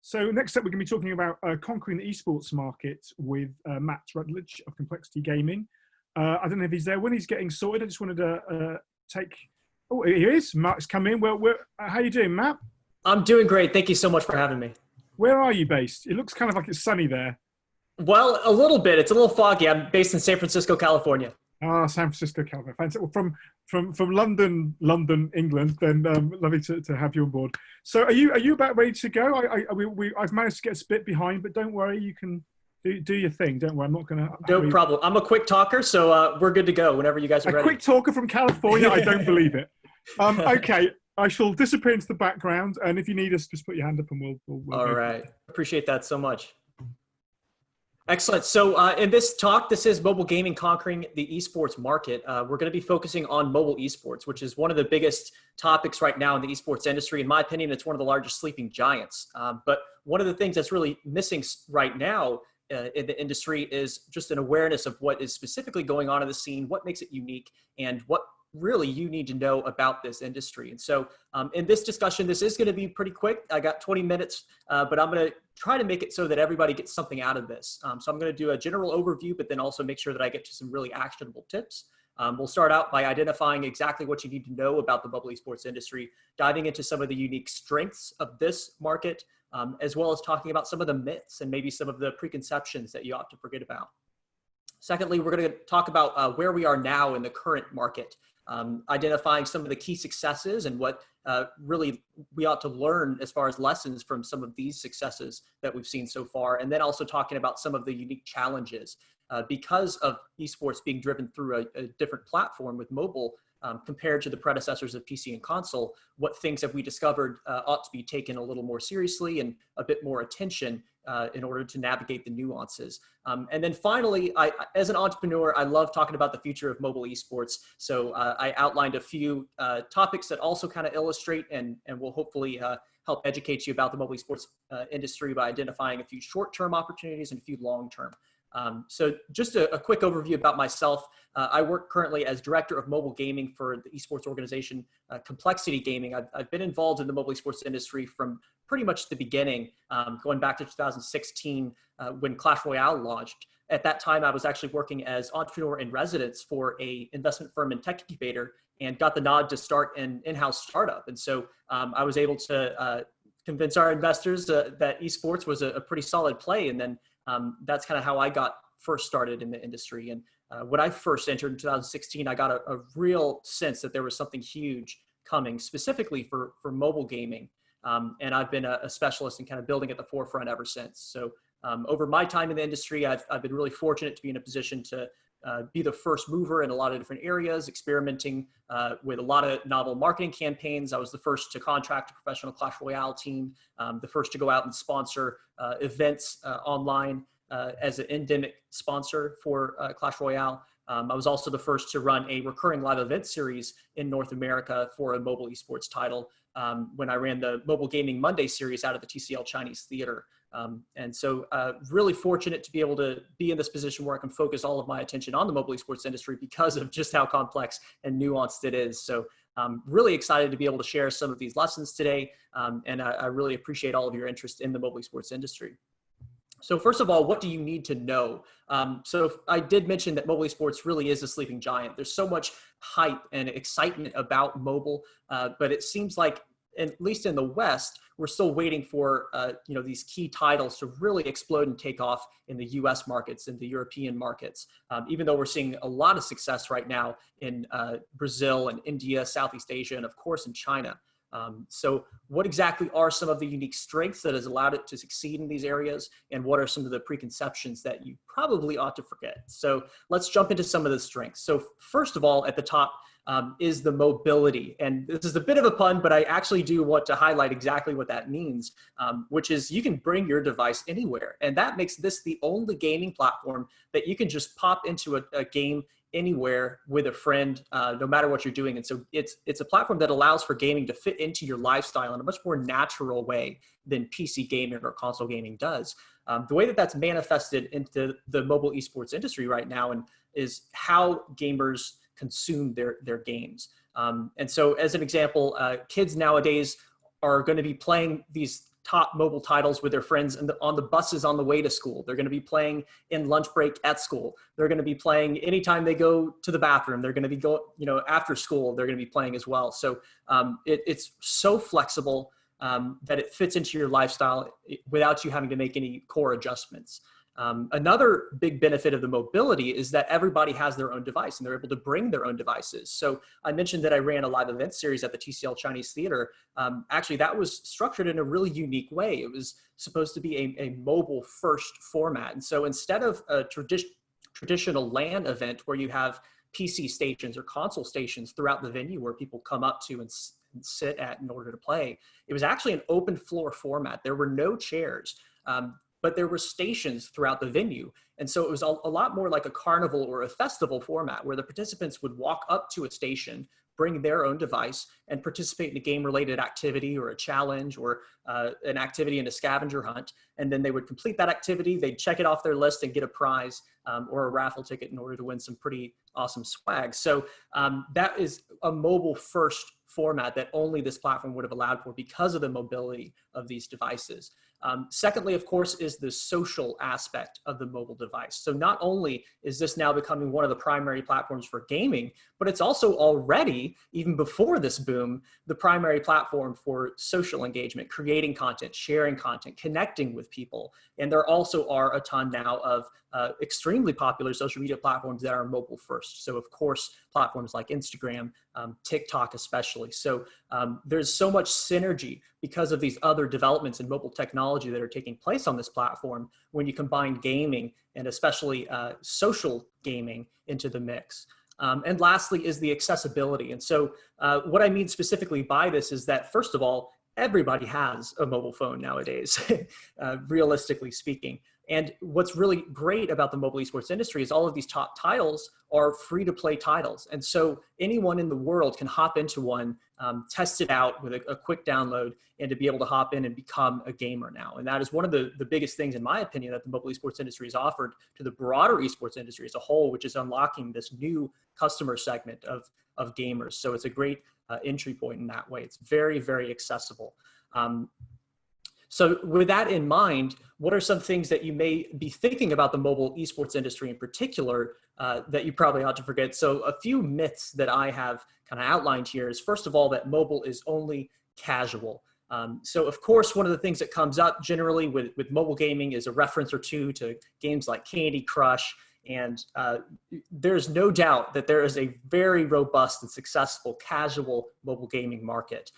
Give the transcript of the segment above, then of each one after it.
So next up, we're going to be talking about conquering the esports market with Matt Rutledge of Complexity Gaming. I don't know if he's there. When he's getting sorted, I just wanted to take... Oh, here he is. Matt's come in. Well, how you doing, Matt? I'm doing great. Thank you so much for having me. Where are you based? It looks kind of like it's sunny there. Well, a little bit. It's a little foggy. I'm based in San Francisco, California. Ah, San Francisco, California. Fantastic. Well, from London, England. Then lovely to have you on board. So, are you about ready to go? I've managed to get a bit behind, but don't worry. You can do your thing. Don't worry. I'm not going to. No problem. I'm a quick talker, so we're good to go whenever you guys are ready. A quick talker from California. I don't believe it. Okay. I shall disappear into the background, and if you need us, just put your hand up, and we'll All right. Appreciate that so much. Excellent. So in this talk, this is mobile gaming conquering the esports market. We're going to be focusing on mobile esports, which is one of the biggest topics right now in the esports industry. In my opinion, it's one of the largest sleeping giants. But one of the things that's really missing right now in the industry is just an awareness of what is specifically going on in the scene, what makes it unique, and what really you need to know about this industry. And so in this discussion, this is going to be pretty quick. I got 20 minutes, but I'm going to try to make it so that everybody gets something out of this. So I'm going to do a general overview, but then also make sure that I get to some really actionable tips. We'll start out by identifying exactly what you need to know about the mobile esports industry, diving into some of the unique strengths of this market, as well as talking about some of the myths and maybe some of the preconceptions that you ought to forget about. Secondly, we're going to talk about where we are now in the current market. Identifying some of the key successes and what really we ought to learn as far as lessons from some of these successes that we've seen so far. And then also talking about some of the unique challenges because of esports being driven through a different platform with mobile compared to the predecessors of PC and console. What things have we discovered ought to be taken a little more seriously and a bit more attention in order to navigate the nuances. And then finally, as an entrepreneur, I love talking about the future of mobile esports. So I outlined a few topics that also kind of illustrate and will hopefully help educate you about the mobile esports industry by identifying a few short-term opportunities and a few long-term. So just a quick overview about myself. I work currently as director of mobile gaming for the esports organization Complexity Gaming. I've been involved in the mobile esports industry from pretty much the beginning, going back to 2016 when Clash Royale launched. At that time, I was actually working as entrepreneur in residence for an investment firm and tech incubator and got the nod to start an in-house startup. And so I was able to convince our investors that esports was a pretty solid play. And then that's kind of how I got first started in the industry. And when I first entered in 2016, I got a real sense that there was something huge coming specifically for mobile gaming. And I've been a specialist in kind of building at the forefront ever since. So over my time in the industry, I've been really fortunate to be in a position to be the first mover in a lot of different areas, experimenting with a lot of novel marketing campaigns. I was the first to contract a professional Clash Royale team, the first to go out and sponsor events online as an endemic sponsor for Clash Royale. I was also the first to run a recurring live event series in North America for a mobile esports title when I ran the Mobile Gaming Monday series out of the TCL Chinese Theater. And so really fortunate to be able to be in this position where I can focus all of my attention on the mobile esports industry because of just how complex and nuanced it is. So I'm really excited to be able to share some of these lessons today. And I really appreciate all of your interest in the mobile esports industry. So first of all, what do you need to know? So I did mention that mobile esports really is a sleeping giant. There's so much hype and excitement about mobile, but it seems like, at least in the West, we're still waiting for these key titles to really explode and take off in the US markets and the European markets, even though we're seeing a lot of success right now in Brazil and India, Southeast Asia, and of course in China. So what exactly are some of the unique strengths that has allowed it to succeed in these areas? And what are some of the preconceptions that you probably ought to forget? So let's jump into some of the strengths. So first of all, at the top is the mobility. And this is a bit of a pun, but I actually do want to highlight exactly what that means, which is you can bring your device anywhere. And that makes this the only gaming platform that you can just pop into a game anywhere with a friend, no matter what you're doing. And so it's a platform that allows for gaming to fit into your lifestyle in a much more natural way than PC gaming or console gaming does. The way that that's manifested into the mobile esports industry right now and is how gamers consume their games. And so as an example, kids nowadays are going to be playing these top mobile titles with their friends on the buses on the way to school. They're going to be playing in lunch break at school. They're going to be playing anytime they go to the bathroom. They're going to be after school, they're going to be playing as well. So it's so flexible that it fits into your lifestyle without you having to make any core adjustments. Another big benefit of the mobility is that everybody has their own device and they're able to bring their own devices. So I mentioned that I ran a live event series at the TCL Chinese Theater. Actually, that was structured in a really unique way. It was supposed to be a mobile first format. And so instead of a traditional LAN event where you have PC stations or console stations throughout the venue where people come up to and sit at in order to play, it was actually an open floor format. There were no chairs. But there were stations throughout the venue. And so it was a lot more like a carnival or a festival format where the participants would walk up to a station, bring their own device, and participate in a game-related activity or a challenge or an activity in a scavenger hunt. And then they would complete that activity, they'd check it off their list and get a prize or a raffle ticket in order to win some pretty awesome swag. So that is a mobile-first format that only this platform would have allowed for because of the mobility of these devices. Secondly, of course, is the social aspect of the mobile device. So not only is this now becoming one of the primary platforms for gaming, but it's also already, even before this boom, the primary platform for social engagement, creating content, sharing content, connecting with people. And there also are a ton now of extremely popular social media platforms that are mobile first. So of course, platforms like Instagram, TikTok especially. So there's so much synergy because of these other developments in mobile technology that are taking place on this platform when you combine gaming and especially social gaming into the mix. And lastly is the accessibility. And so what I mean specifically by this is that, first of all, everybody has a mobile phone nowadays, realistically speaking. And what's really great about the mobile esports industry is all of these top titles are free to play titles. And so anyone in the world can hop into one, test it out with a quick download, and to be able to hop in and become a gamer now. And that is one of the biggest things, in my opinion, that the mobile esports industry has offered to the broader esports industry as a whole, which is unlocking this new customer segment of gamers. So it's a great entry point in that way. It's very, very accessible. So with that in mind, what are some things that you may be thinking about the mobile esports industry in particular that you probably ought to forget? So a few myths that I have kind of outlined here is, first of all, that mobile is only casual. So of course, one of the things that comes up generally with mobile gaming is a reference or two to games like Candy Crush. And there's no doubt that there is a very robust and successful casual mobile gaming market.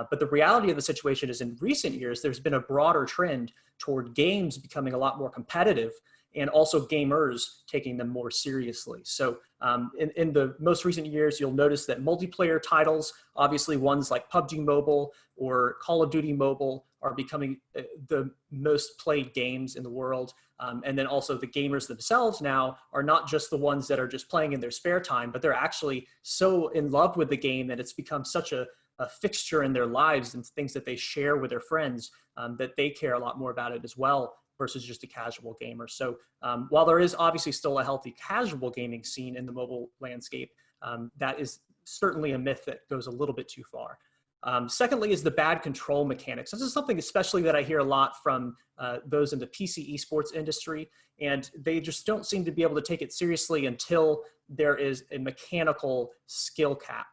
But the reality of the situation is, in recent years, there's been a broader trend toward games becoming a lot more competitive and also gamers taking them more seriously. So in the most recent years, you'll notice that multiplayer titles, obviously ones like Pubg Mobile or Call of Duty Mobile, are becoming the most played games in the world. And then also the gamers themselves now are not just the ones that are just playing in their spare time, but they're actually so in love with the game that it's become such a fixture in their lives and things that they share with their friends that they care a lot more about it as well versus just a casual gamer. So while there is obviously still a healthy casual gaming scene in the mobile landscape, that is certainly a myth that goes a little bit too far. Secondly is the bad control mechanics. This is something especially that I hear a lot from those in the PC esports industry, and they just don't seem to be able to take it seriously until there is a mechanical skill cap.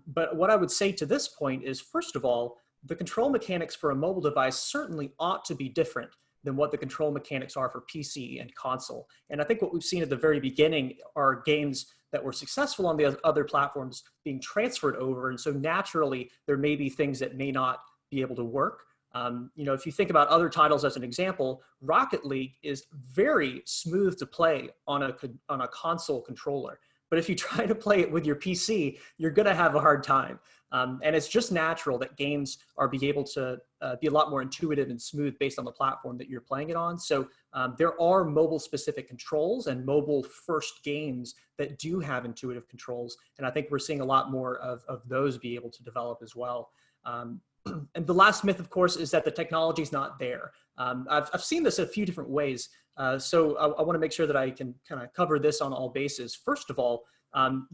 But what I would say to this point is, first of all, the control mechanics for a mobile device certainly ought to be different than what the control mechanics are for PC and console. And I think what we've seen at the very beginning are games that were successful on the other platforms being transferred over. And so naturally, there may be things that may not be able to work. If you think about other titles as an example, Rocket League is very smooth to play on a console controller. But if you try to play it with your PC, you're going to have a hard time. And it's just natural that games are able to be a lot more intuitive and smooth based on the platform that you're playing it on. So there are mobile-specific controls and mobile-first games that do have intuitive controls. And I think we're seeing a lot more of those be able to develop as well. And the last myth, of course, is that the technology is not there. I've seen this a few different ways. So I want to make sure that I can kind of cover this on all bases. First of all,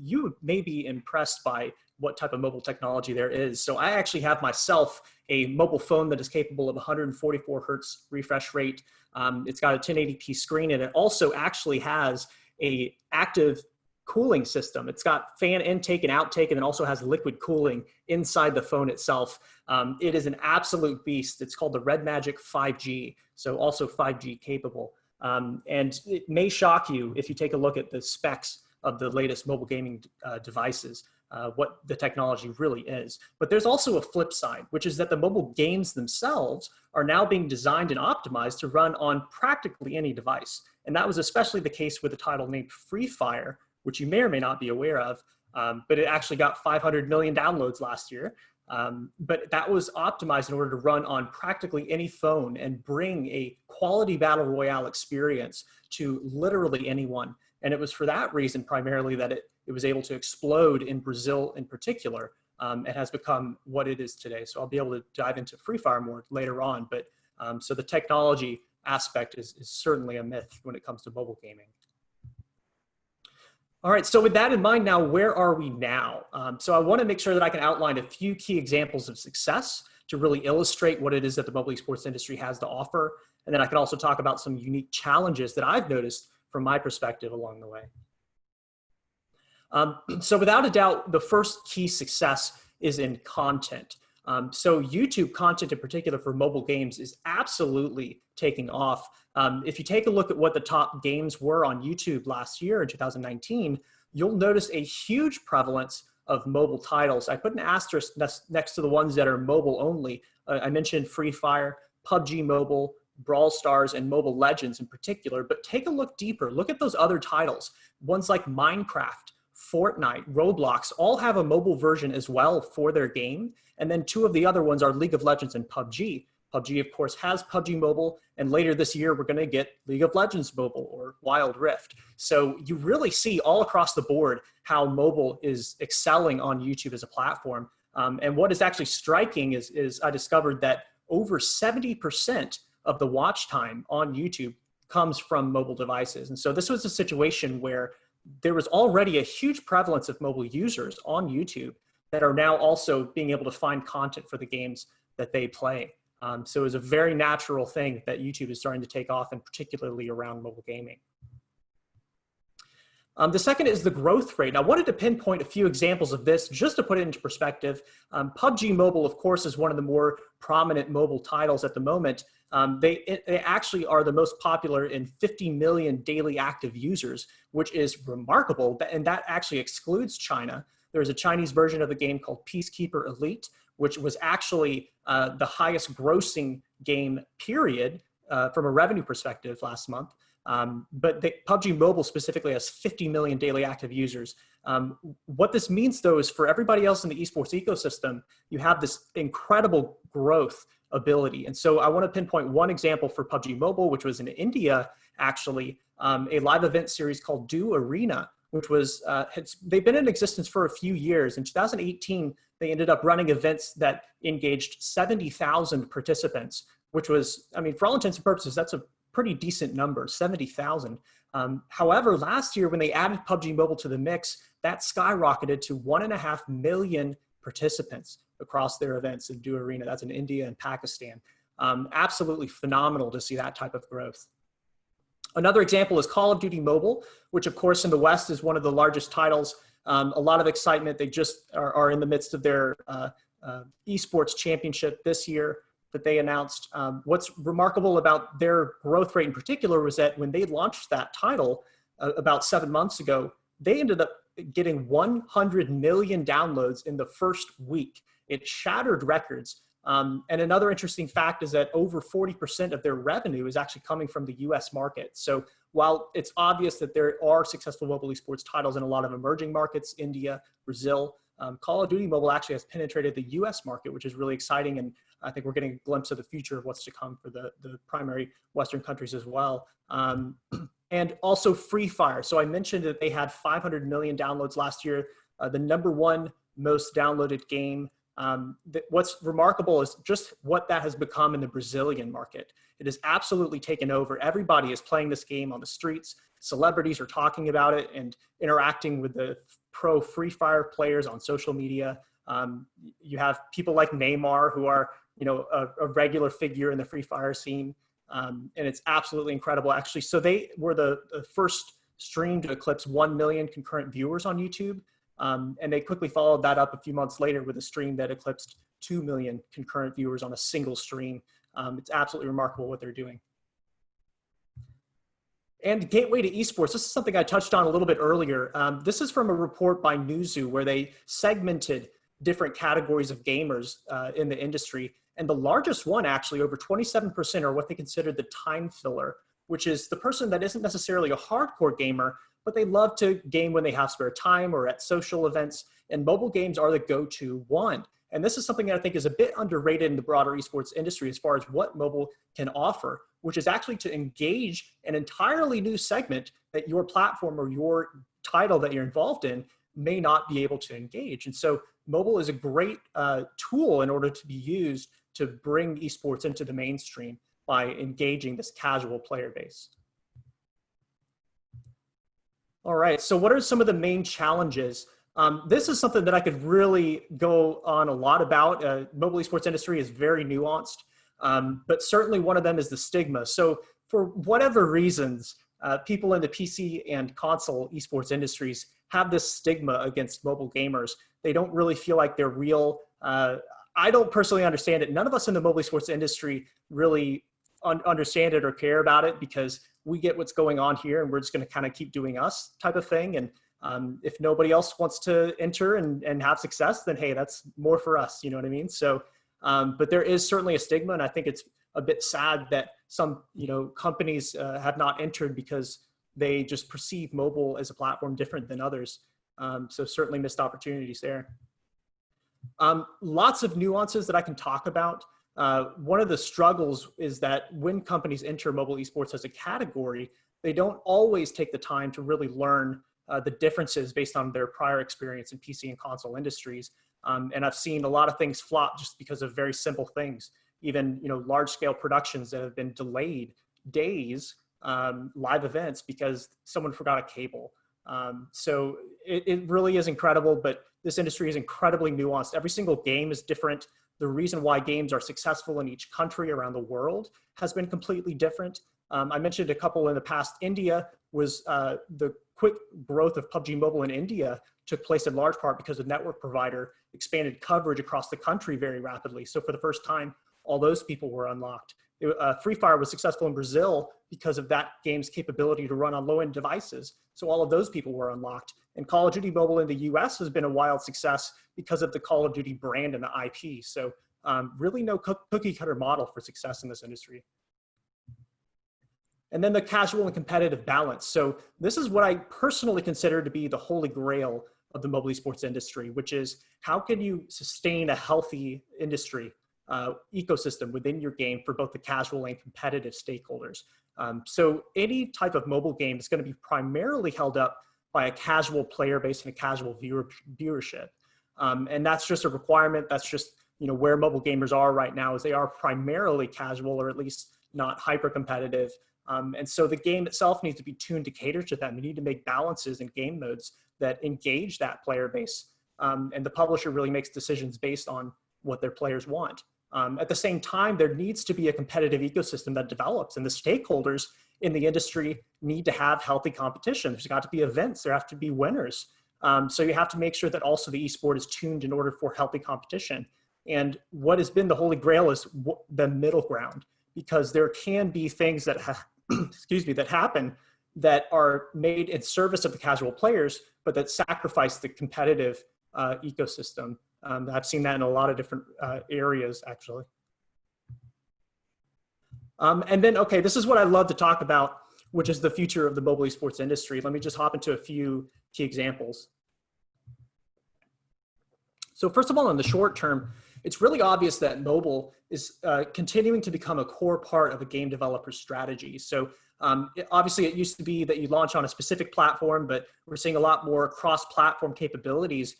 you may be impressed by what type of mobile technology there is. So I actually have myself a mobile phone that is capable of 144 hertz refresh rate. It's got a 1080p screen, and it also actually has a active cooling system. It's got fan intake and outtake, and then also has liquid cooling inside the phone itself. It is an absolute beast. It's called the Red Magic 5G, so also 5G capable. And it may shock you if you take a look at the specs of the latest mobile gaming devices, what the technology really is. But there's also a flip side, which is that the mobile games themselves are now being designed and optimized to run on practically any device. And that was especially the case with a title named Free Fire, which you may or may not be aware of, but it actually got 500 million downloads last year. But that was optimized in order to run on practically any phone and bring a quality battle royale experience to literally anyone. And it was for that reason primarily that it was able to explode in Brazil in particular, and has become what it is today. So I'll be able to dive into Free Fire more later on. But so the technology aspect is certainly a myth when it comes to mobile gaming. All right, so with that in mind now, where are we now? So I want to make sure that I can outline a few key examples of success to really illustrate what it is that the mobile esports industry has to offer. And then I can also talk about some unique challenges that I've noticed from my perspective along the way. So without a doubt, the first key success is in content. So YouTube content in particular for mobile games is absolutely taking off. If you take a look at what the top games were on YouTube last year in 2019, you'll notice a huge prevalence of mobile titles. I put an asterisk next to the ones that are mobile only. I mentioned Free Fire, Pubg Mobile, Brawl Stars, and Mobile Legends in particular, but take a look deeper. Look at those other titles. Ones like Minecraft, Fortnite, Roblox, all have a mobile version as well for their game. And then two of the other ones are League of Legends and Pubg. Pubg, of course, has Pubg Mobile, and later this year, we're gonna get League of Legends Mobile or Wild Rift. So you really see all across the board how mobile is excelling on YouTube as a platform. And what is actually striking is I discovered that over 70% of the watch time on YouTube comes from mobile devices. And so this was a situation where there was already a huge prevalence of mobile users on YouTube that are now also being able to find content for the games that they play. So it's a very natural thing that YouTube is starting to take off, and particularly around mobile gaming. The second is the growth rate. I wanted to pinpoint a few examples of this just to put it into perspective. Pubg Mobile, of course, is one of the more prominent mobile titles at the moment. They actually are the most popular in 50 million daily active users, which is remarkable, and that actually excludes China. There's a Chinese version of the game called Peacekeeper Elite, which was actually the highest grossing game period from a revenue perspective last month. But Pubg Mobile specifically has 50 million daily active users. What this means, though, is for everybody else in the esports ecosystem, you have this incredible growth ability. And so I want to pinpoint one example for Pubg Mobile, which was in India, actually, a live event series called Do Arena, which was, they've been in existence for a few years. In 2018, they ended up running events that engaged 70,000 participants, which was, I mean, for all intents and purposes, that's a pretty decent number, 70,000. However, last year when they added Pubg Mobile to the mix, that skyrocketed to 1.5 million participants across their events in Do Arena. That's in India and Pakistan. Absolutely phenomenal to see that type of growth. Another example is Call of Duty Mobile, which of course in the West is one of the largest titles. A lot of excitement. They just are in the midst of their esports championship this year that they announced. What's remarkable about their growth rate in particular was that when they launched that title about 7 months ago, they ended up getting 100 million downloads in the first week. It shattered records. And another interesting fact is that over 40% of their revenue is actually coming from the US market. So while it's obvious that there are successful mobile esports titles in a lot of emerging markets, India, Brazil, Call of Duty Mobile actually has penetrated the US market, which is really exciting. And I think we're getting a glimpse of the future of what's to come for the primary Western countries as well. And also Free Fire. So I mentioned that they had 500 million downloads last year, the #1 most downloaded game. What's remarkable is just what that has become in the Brazilian market. It has absolutely taken over. Everybody is playing this game on the streets. Celebrities are talking about it and interacting with the pro Free Fire players on social media. You have people like Neymar, who are, you know, a regular figure in the Free Fire scene. And it's absolutely incredible, actually. So they were the first stream to eclipse 1 million concurrent viewers on YouTube. And they quickly followed that up a few months later with a stream that eclipsed 2 million concurrent viewers on a single stream. It's absolutely remarkable what they're doing. And gateway to esports, this is something I touched on a little bit earlier. This is from a report by Newzoo where they segmented different categories of gamers in the industry. And the largest one, actually, over 27%, are what they consider the time filler, which is the person that isn't necessarily a hardcore gamer, but they love to game when they have spare time or at social events. And mobile games are the go-to one. And this is something that I think is a bit underrated in the broader esports industry as far as what mobile can offer, which is actually to engage an entirely new segment that your platform or your title that you're involved in may not be able to engage. And so mobile is a great tool in order to be used to bring esports into the mainstream by engaging this casual player base. All right, so what are some of the main challenges? This is something that I could really go on a lot about. Mobile esports industry is very nuanced, but certainly one of them is the stigma. So for whatever reasons, people in the PC and console esports industries have this stigma against mobile gamers. They don't really feel like they're real. I don't personally understand it. None of us in the mobile esports industry really understand it or care about it because we get what's going on here and we're just going to kind of keep doing us type of thing. And if nobody else wants to enter and have success, then hey, that's more for us. You know what I mean? So, but there is certainly a stigma, and I think it's a bit sad that some, you know, companies have not entered because they just perceive mobile as a platform different than others. So certainly missed opportunities there. Lots of nuances that I can talk about. One of the struggles is that when companies enter mobile esports as a category, they don't always take the time to really learn the differences based on their prior experience in PC and console industries. And I've seen a lot of things flop just because of very simple things. Even, you know, large scale productions that have been delayed days, live events because someone forgot a cable. So it really is incredible, but this industry is incredibly nuanced. Every single game is different. The reason why games are successful in each country around the world has been completely different. I mentioned a couple in the past. India was the quick growth of Pubg Mobile in India took place in large part because the network provider expanded coverage across the country very rapidly. So for the first time, all those people were unlocked. Free Fire was successful in Brazil because of that game's capability to run on low-end devices. So all of those people were unlocked. And Call of Duty Mobile in the US has been a wild success because of the Call of Duty brand and the IP. So really no cookie cutter model for success in this industry. And then the casual and competitive balance. So this is what I personally consider to be the holy grail of the mobile esports industry, which is how can you sustain a healthy industry ecosystem within your game for both the casual and competitive stakeholders. So any type of mobile game is going to be primarily held up by a casual player base and a casual viewership. And that's just a requirement. That's just, you know, where mobile gamers are right now is they are primarily casual or at least not hyper competitive. And so the game itself needs to be tuned to cater to them. You need to make balances in game modes that engage that player base. And the publisher really makes decisions based on what their players want. At the same time, there needs to be a competitive ecosystem that develops, and the stakeholders in the industry need to have healthy competition. There's got to be events, there have to be winners. So you have to make sure that also the esport is tuned in order for healthy competition. And what has been the holy grail is the middle ground, because there can be things that that happen that are made in service of the casual players, but that sacrifice the competitive ecosystem. I've seen that in a lot of different areas, actually. And then, okay, this is what I love to talk about, which is the future of the mobile esports industry. Let me just hop into a few key examples. So first of all, in the short term, it's really obvious that mobile is continuing to become a core part of a game developer's strategy. So obviously it used to be that you launch on a specific platform, but we're seeing a lot more cross-platform capabilities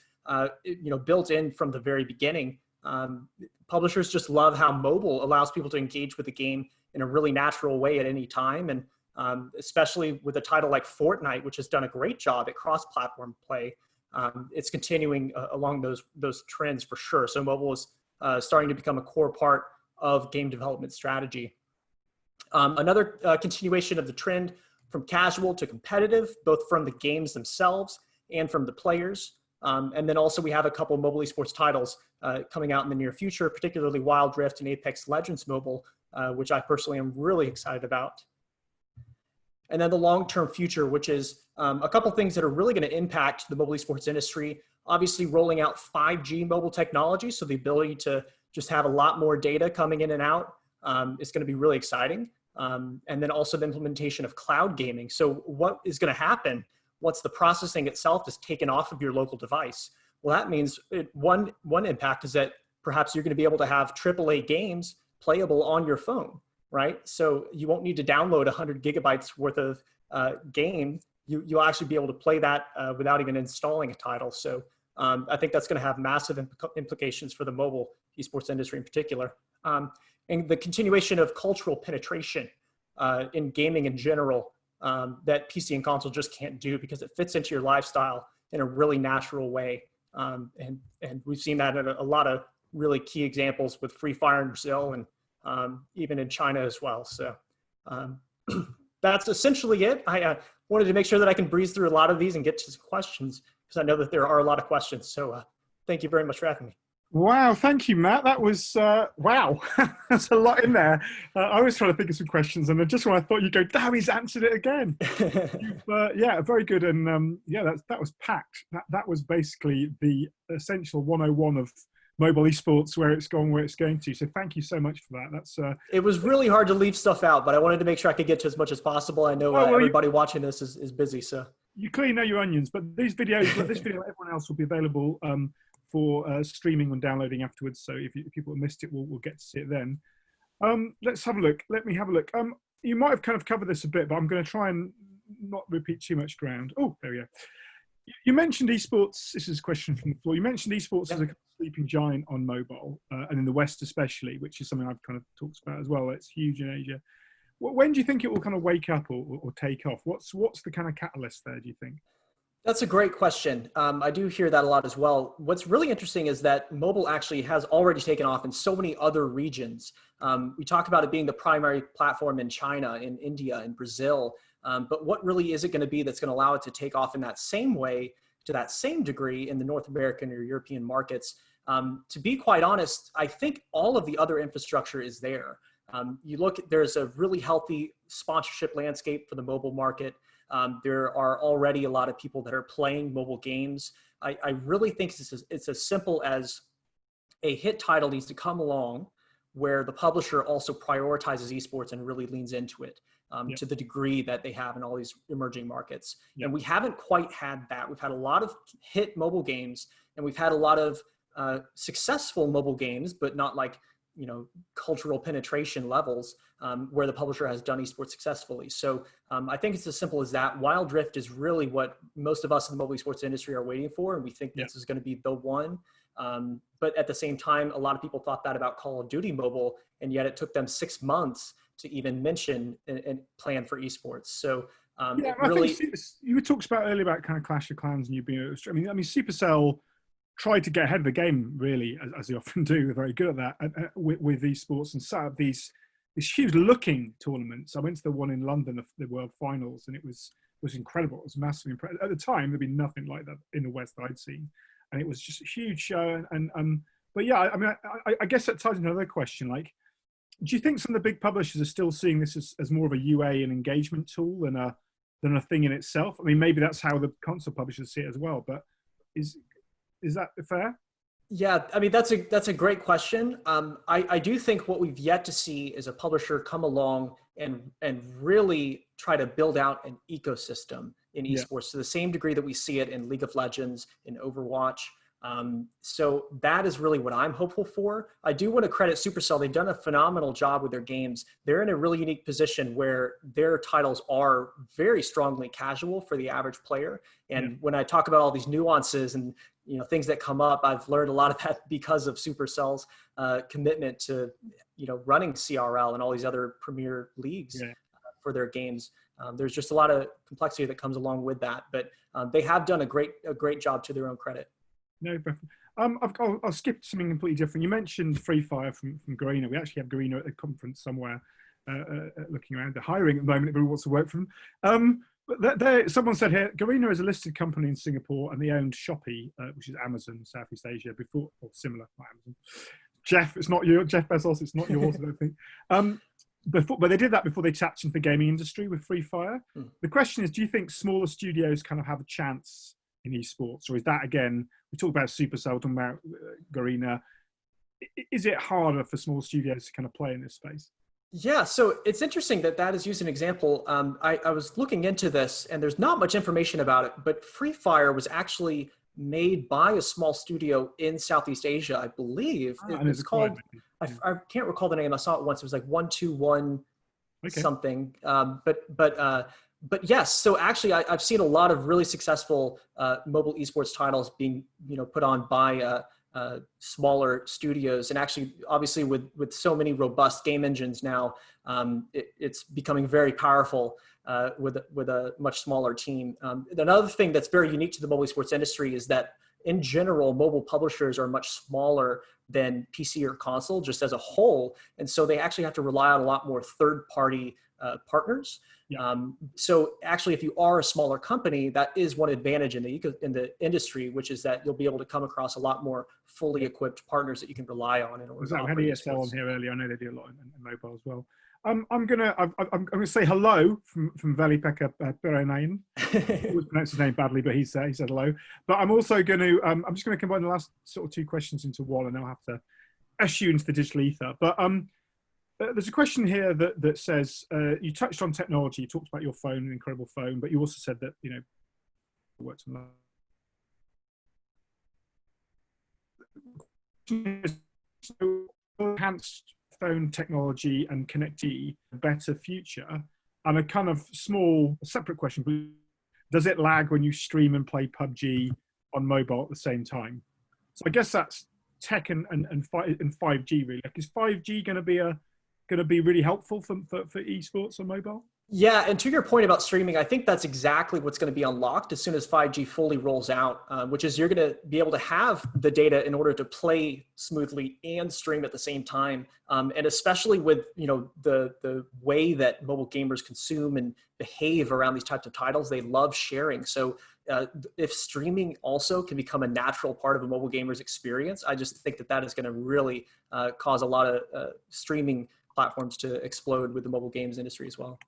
built in from the very beginning. Publishers just love how mobile allows people to engage with the game in a really natural way at any time. And especially with a title like Fortnite, which has done a great job at cross-platform play, it's continuing along those trends for sure. So mobile is starting to become a core part of game development strategy. Another continuation of the trend from casual to competitive, both from the games themselves and from the players. And then also we have a couple of mobile esports titles coming out in the near future, particularly Wild Rift and Apex Legends Mobile, which I personally am really excited about. And then the long-term future, which is a couple things that are really going to impact the mobile esports industry. Obviously rolling out 5G mobile technology, so the ability to just have a lot more data coming in and out is going to be really exciting. And then also the implementation of cloud gaming. So what is going to happen once the processing itself is taken off of your local device? Well, that means one impact is that perhaps you're going to be able to have AAA games playable on your phone, right? So you won't need to download 100 gigabytes worth of game. You'll actually be able to play that without even installing a title. So I think that's going to have massive implications for the mobile esports industry in particular. And the continuation of cultural penetration in gaming in general that PC and console just can't do, because it fits into your lifestyle in a really natural way. And we've seen that in a lot of really key examples with Free Fire in Brazil and even in China as well. So that's essentially it. I wanted to make sure that I can breeze through a lot of these and get to some questions, because I know that there are a lot of questions. So thank you very much for having me. Wow, thank you, Matt. That was, wow, that's a lot in there. I was trying to think of some questions, and just when I thought you'd go, damn, he's answered it again. Yeah, very good. And yeah, that was packed. That was basically the essential 101 of mobile esports, where it's going to. So thank you so much for that. That's it was really hard to leave stuff out, but I wanted to make sure I could get to as much as possible. I know everybody watching this is busy, so. You clearly know your onions, but these videos, this video, everyone else will be available for streaming and downloading afterwards. So if people have missed it, we'll get to see it then. Let's have a look. Let me have a look. You might have kind of covered this a bit, but I'm going to try and not repeat too much ground. Oh, there we go. You mentioned esports. This is a question from the floor. You mentioned esports as a sleeping giant on mobile, and in the West especially, which is something I've kind of talked about as well. It's huge in Asia. When do you think it will kind of wake up or take off? What's the kind of catalyst there, do you think? That's a great question. I do hear that a lot as well. What's really interesting is that mobile actually has already taken off in so many other regions. We talk about it being the primary platform in China, in India, in Brazil. But what really is it going to be that's going to allow it to take off in that same way, to that same degree in the North American or European markets? To be quite honest, I think all of the other infrastructure is there. You look, there's a really healthy sponsorship landscape for the mobile market. There are already a lot of people that are playing mobile games. I really think it's as simple as a hit title needs to come along where the publisher also prioritizes esports and really leans into it to the degree that they have in all these emerging markets. And we haven't quite had that. We've had a lot of hit mobile games, and we've had a lot of successful mobile games, but not like, you know, cultural penetration levels where the publisher has done esports successfully. So I think it's as simple as that. Wild Rift is really what most of us in the mobile esports industry are waiting for, and we think this is going to be the one. But at the same time, a lot of people thought that about Call of Duty Mobile, and yet it took them 6 months to even mention and plan for esports. So yeah, really, I think you talked about earlier about kind of Clash of Clans and you being, I mean, Supercell tried to get ahead of the game, really, as they often do. They're very good at that with esports, and set up these huge looking tournaments. I went to the one in London, the World Finals, and it was incredible. It was massively impressive. At the time, there'd been nothing like that in the West I'd seen, and it was just a huge show. But yeah, I mean, I guess that ties into another question. Like, do you think some of the big publishers are still seeing this as more of a UA and engagement tool than a thing in itself? I mean, maybe that's how the console publishers see it as well. But is that fair? Yeah, I mean, that's a great question. I do think what we've yet to see is a publisher come along and really try to build out an ecosystem in esports to the same degree that we see it in League of Legends, in Overwatch. So that is really what I'm hopeful for. I do want to credit Supercell. They've done a phenomenal job with their games. They're in a really unique position where their titles are very strongly casual for the average player. And when I talk about all these nuances and, you know, things that come up, I've learned a lot of that because of Supercell's commitment to, you know, running CRL and all these other premier leagues. for their games. There's just a lot of complexity that comes along with that, but they have done a great job to their own credit. No, definitely. I'll skip something completely different. You mentioned Free Fire from Garena. We actually have Garena at a conference somewhere, looking around. They're hiring at the moment. Everyone wants to work for them. But someone said here, Garena is a listed company in Singapore, and they owned Shopee, which is Amazon, Southeast Asia, before, or similar, not Amazon. Jeff, it's not you, Jeff Bezos. It's not yours, I don't think. But they did that before they tapped into the gaming industry with Free Fire. The question is, do you think smaller studios kind of have a chance in esports, or is that, again, we talk about Supercell, talking about Garena, is it harder for small studios to kind of play in this space? Yeah, so it's interesting that is used an example. I was looking into this, and there's not much information about it, but Free Fire was actually made by a small studio in Southeast Asia, I believe. It's called, I can't recall the name. I saw it once. It was like 121 something. But yes, so actually I've seen a lot of really successful mobile esports titles being put on by smaller studios, and actually obviously with so many robust game engines now, it's becoming very powerful with a much smaller team. Another thing that's very unique to the mobile esports industry is that in general, mobile publishers are much smaller than PC or console just as a whole, and so they actually have to rely on a lot more third-party partners. Yeah. So actually, if you are a smaller company, that is one advantage in the industry, which is that you'll be able to come across a lot more fully equipped partners that you can rely on in order to operate. We had ESL on here earlier. I know they do a lot in mobile as well. I'm gonna say hello from Veli-Pekka Perenainen. I always pronounce his name badly, but he said hello. But I'm also going to I'm just going to combine the last sort of two questions into one, and then I'll have to eschew into the digital ether. But there's a question here that says, you touched on technology, you talked about your phone, an incredible phone, but you also said that, worked on that. So enhanced phone technology and connectivity, a better future, and a kind of small separate question, but does it lag when you stream and play PUBG on mobile at the same time? So I guess that's tech and 5G really. Like, is 5G going to be really helpful for esports on mobile? Yeah, and to your point about streaming, I think that's exactly what's going to be unlocked as soon as 5G fully rolls out, which is you're going to be able to have the data in order to play smoothly and stream at the same time. And especially with the way that mobile gamers consume and behave around these types of titles, they love sharing. So if streaming also can become a natural part of a mobile gamer's experience, I just think that is going to really cause a lot of streaming platforms to explode with the mobile games industry as well.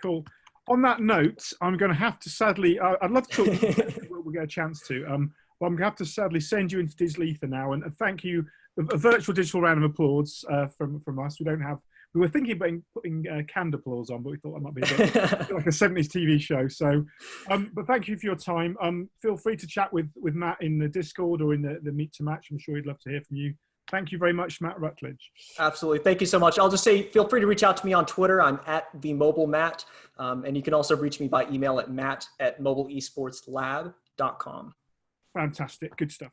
Cool. On that note, I'm going to have to sadly, I'd love to talk, we'll get a chance to, but I'm going to have to sadly send you into digital ether now, and thank you, a virtual digital round of applause from us. We were thinking about putting canned applause on, but we thought that might be a bit like a 70s TV show. So, but thank you for your time. Feel free to chat with Matt in the Discord or in the Meet to Match. I'm sure he'd love to hear from you. Thank you very much, Matt Rutledge. Absolutely. Thank you so much. I'll just say, feel free to reach out to me on Twitter. I'm @themobilemat. And you can also reach me by email at matt@mobileesportslab.com. Fantastic. Good stuff.